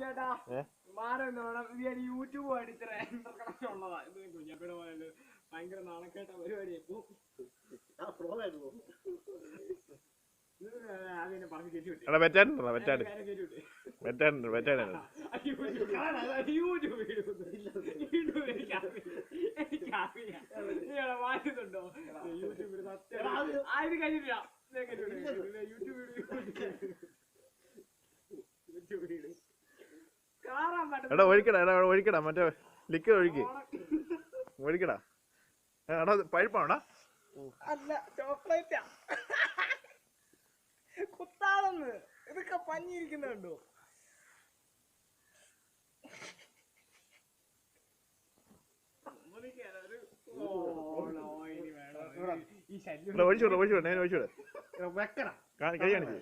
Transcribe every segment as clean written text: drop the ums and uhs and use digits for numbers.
ചേട്ടാ യൂട്യൂബ് ഇത്ര ഉള്ളതാ. ഇത് കുഞ്ഞപ്പയുടെ പോലെ ഭയങ്കര നാണക്കേട്ട പരിപാടിയായിരുന്നു. വാറ്റുന്നുണ്ടോ യൂട്യൂബിൽ? ആയത് കഴിഞ്ഞില്ല. എടാ ഒഴിക്കടാ മറ്റേ ലിക്വിഡ് ഒഴിക്കടാ. എടാ പഴുപ്പാണോടാ? അല്ല, ചോക്ലേറ്റാ. കുത്താതെന്ന് ഇതൊക്കെ പഞ്ഞിരിക്കുന്നുണ്ടോ? ഒഴിച്ചൂടെ കൈ കാണിച്ചു.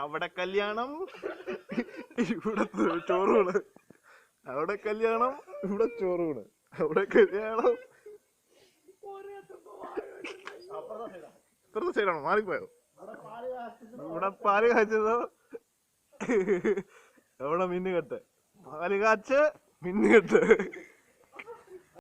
അവിടെ കല്യാണം ഇവിടെ ചോറൂണ്. അവിടെ കല്യാണം ഇവിടെ ചോറൂണ്. അവിടെ കല്യാണം ഇപ്പുറത്തെ സൈഡാണോ? മാറിപ്പോയോ? ഇവിടെ പാല് കാച്ചതോ? അവിടെ മിന്നുകെട്ട്. പാല് കാച്ച് മിന്നുകെട്ട്.